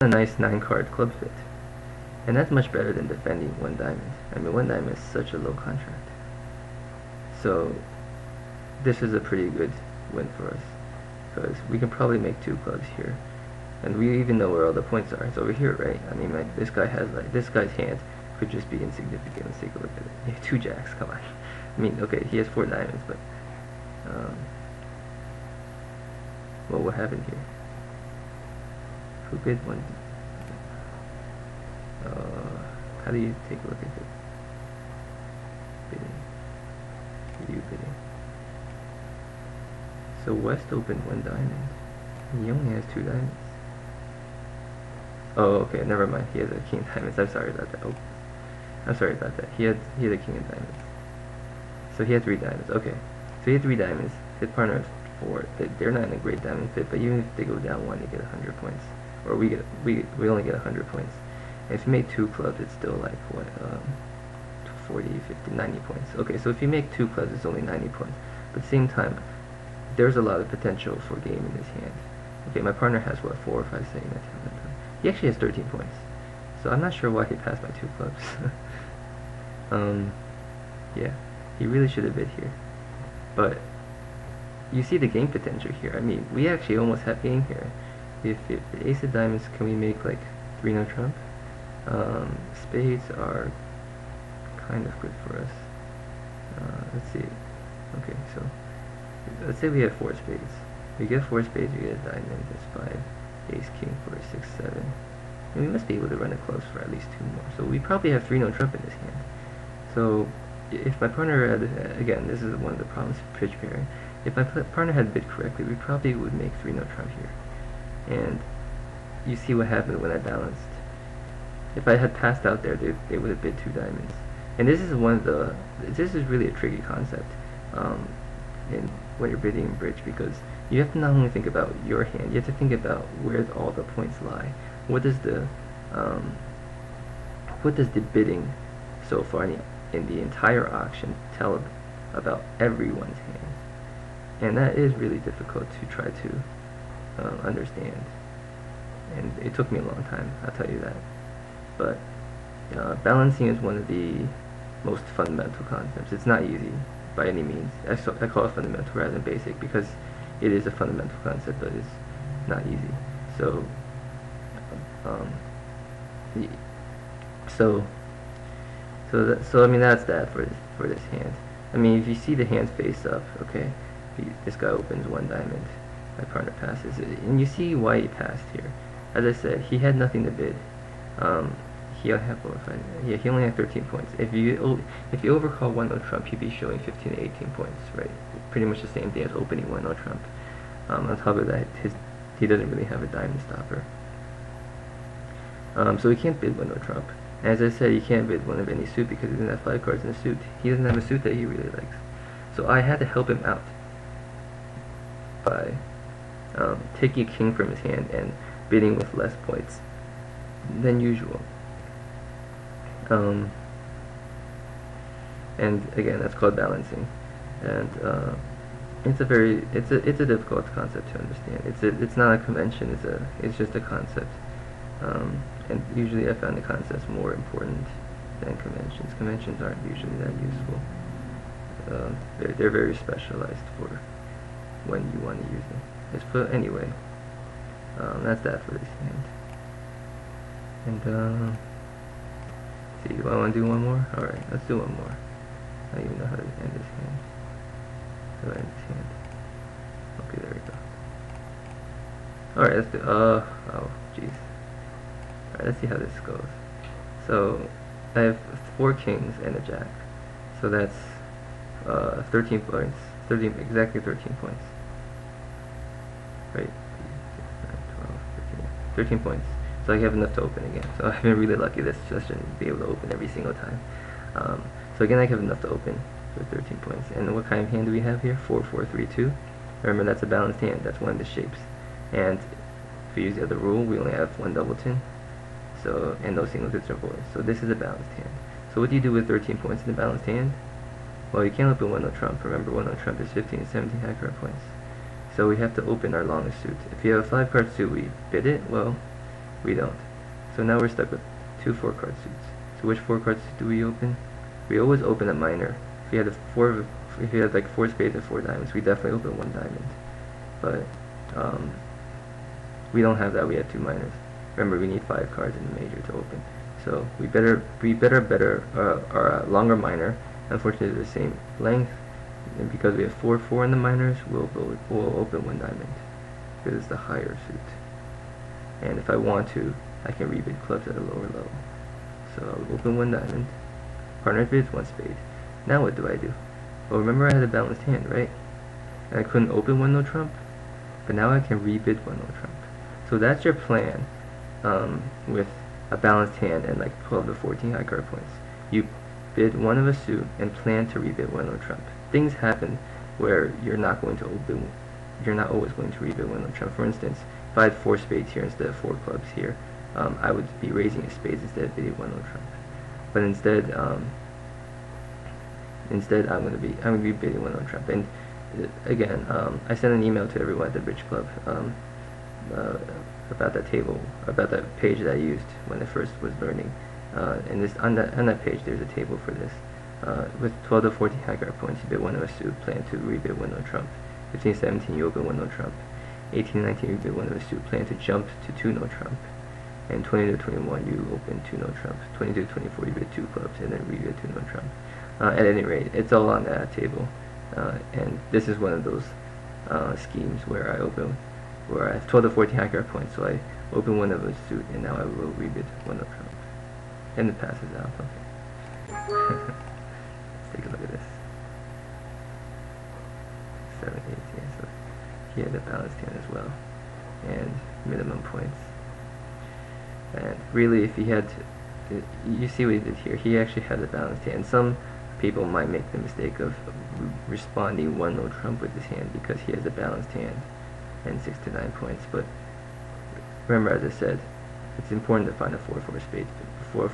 a nice 9-card club fit. And that's much better than defending 1 diamond. I mean, 1 diamond is such a low contract. So this is a pretty good win for us, because we can probably make 2 clubs here. And we even know where all the points are. It's over here, right? I mean, like, this guy has, like, this guy's hand could just be insignificant. Let's take a look at it. He has 2 jacks, come on. I mean, okay, he has 4 diamonds, but well, what happened here? Who bid 1? How do you take a look at it? Bidding. You bidding. So West opened 1 diamond. And he only has 2 diamonds. Oh, okay, never mind. He has a king of diamonds. I'm sorry about that. Oh, I'm sorry about that. He had a king of diamonds. So he had 3 diamonds. Okay, so he had 3 diamonds. His partner has 4. They're not in a great diamond fit, but even if they go down 1, they get 100 points, or we only get 100 points. And if you make 2 clubs, it's still like what, 40, 50, 90 points. Okay, so if you make 2 clubs, it's only 90 points. But at the same time, there's a lot of potential for game in his hand. Okay, my partner has what, 4 or 5 saying that. He actually has 13 points. So I'm not sure why he passed by 2 clubs. Yeah, he really should have bid here. But you see the game potential here. I mean, we actually almost have game here. If the ace of diamonds, can we make like 3 no trump? Spades are kind of good for us. Let's see. Okay, so let's say we have 4 spades. We get 4 spades, we get a diamond, that's 5, ace, king, 4, 6, 7. And we must be able to run it close for at least 2 more. So we probably have 3 no trump in this hand. So if my partner had, again, this is one of the problems with pitch pairing. If my partner had bid correctly, we probably would make 3 no trump here. And you see what happened when I balanced. If I had passed out there, they would have bid 2 diamonds. And this is this is really a tricky concept when you're bidding in bridge, because you have to not only think about your hand, you have to think about where all the points lie. What does the bidding so far in the entire auction tell about everyone's hand? And that is really difficult to try to understand. And it took me a long time, I'll tell you that. But balancing is one of the most fundamental concepts. It's not easy by any means. I call it fundamental rather than basic, because it is a fundamental concept, but it's not easy. So, so I mean, that's that for this hand. I mean, if you see the hands face up, okay, this guy opens 1 diamond, my partner passes it, and you see why he passed here. As I said, he had nothing to bid. He only had 13 points. If you overcall 1 no trump, he'd be showing 15 to 18 points, right? Pretty much the same thing as opening 1 no trump. On top of that, he doesn't really have a diamond stopper. So he can't bid 1 no trump. And as I said, he can't bid 1 of any suit because he doesn't have 5 cards in a suit. He doesn't have a suit that he really likes. So I had to help him out by taking a king from his hand and bidding with less points than usual. And again, that's called balancing. And it's a difficult concept to understand. It's not a convention. It's just a concept. And usually I find the concepts more important than conventions. Conventions aren't usually that useful. They're very specialized for when you want to use them. But anyway, that's that for this hand. And see, do I want to do one more? Alright, let's do one more. I don't even know how to end this hand. How do I end this hand? Okay, there we go. Alright, let's do, oh, jeez. Alright, let's see how this goes. So, I have 4 kings and a jack. So that's 13 points. Exactly 13 points. Right? 12, 13 points. So I have enough to open again. So I've been really lucky this shouldn't be able to open every single time. So again, I have enough to open for 13 points. And what kind of hand do we have here? 4, 4, 3, 2. Remember, that's a balanced hand. That's one of the shapes. And if we use the other rule, we only have 1 doubleton. So, and no singletons or voids. So this is a balanced hand. So what do you do with 13 points in a balanced hand? Well, you can't open 1 no trump. Remember, 1 no trump is 15 and 17 high points. So we have to open our longest suit. If you have a 5 card suit, we bid it. Well, We don't. So now we're stuck with 2 4-card suits. So which 4 cards do we open? We always open a minor. If we had like 4 spades and 4 diamonds, we definitely open 1 diamond. But we don't have that. We have 2 minors. Remember, we need 5 cards in the major to open. So we better our longer minor. Unfortunately, they're the same length, and because we have 4 4 in the minors, we'll open 1 diamond because it's the higher suit. And if I want to, I can rebid clubs at a lower level. So I'll open 1 diamond. Partner bids 1 spade. Now what do I do? Well, remember I had a balanced hand, right? And I couldn't open 1 no trump, but now I can rebid 1 no trump. So that's your plan with a balanced hand and like 12 to 14 high card points. You bid 1 of a suit and plan to rebid 1 no trump. Things happen where you're not always going to rebid 1 no trump. For instance, if I had 4 spades here instead of 4 clubs here, I would be raising a spades instead of bidding 1 no trump. But instead I'm going to be bidding 1 no trump. And again, I sent an email to everyone at the Bridge Club about that table, about that page that I used when I first was learning. And on that page, there's a table for this. With 12 to 14 high card points, you bid 1 of a suit, plan to rebid 1 no trump. 15, 17, you open 1 no trump. 18, 19, you bid 1 of a suit, plan to jump to 2 no trump. And 20 to 21, you open 2 no trump. 22 to 24, you bid 2 clubs, and then rebid 2 no trump. At any rate, it's all on that table. And this is one of those schemes where I have 12 to 14 high card points, so I open 1 of a suit, and now I will rebid 1 no trump. And it passes out. Okay. Let's take a look at this. 7, 8, yeah, so he had a balanced hand as well, and minimum points. And really, if he had, you see what he did here. He actually had a balanced hand. Some people might make the mistake of responding 1 no trump with his hand because he has a balanced hand and 6 to 9 points. But remember, as I said, it's important to find a 4-4 spade before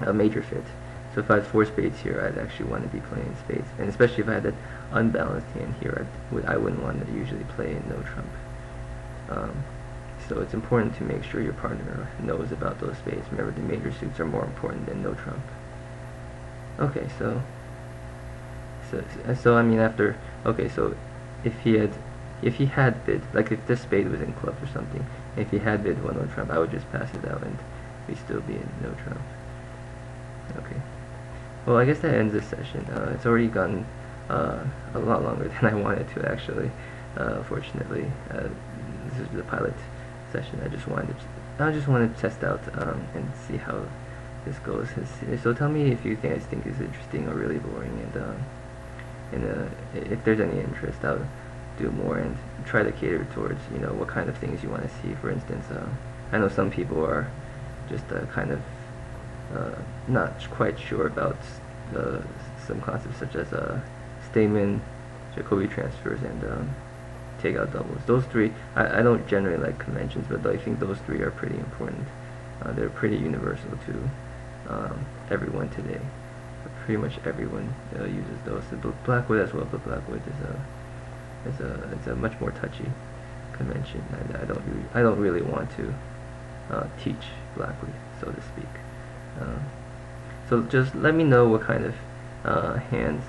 a major fit. So if I had 4 spades here, I'd actually want to be playing spades, and especially if I had an unbalanced hand here, I wouldn't want to usually play in no trump. So it's important to make sure your partner knows about those spades. Remember, the major suits are more important than no trump. Okay, so I mean so if he had bid, like if this spade was in clubs or something, if he had bid 1 no trump, I would just pass it out and we'd still be in no trump. Okay. Well, I guess that ends this session. It's already gone a lot longer than I wanted to, actually. Fortunately, this is the pilot session. I just wanted to test out and see how this goes. So tell me if you guys think is interesting or really boring, and if there's any interest, I'll do more and try to cater towards what kind of things you want to see. For instance, I know some people are just kind of not quite sure about some concepts such as Stayman, Jacobi transfers, and takeout doubles. Those 3, I don't generally like conventions, but I think those 3 are pretty important. They're pretty universal to everyone today. Pretty much everyone uses those. Blackwood as well, but Blackwood is a much more touchy convention. I don't really want to teach Blackwood, so to speak. So just let me know what kind of hands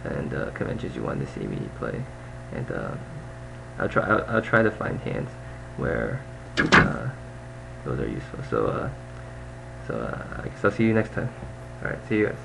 and conventions you want to see me play, and I'll try to find hands where those are useful. So I guess I'll see you next time. All right, see you guys.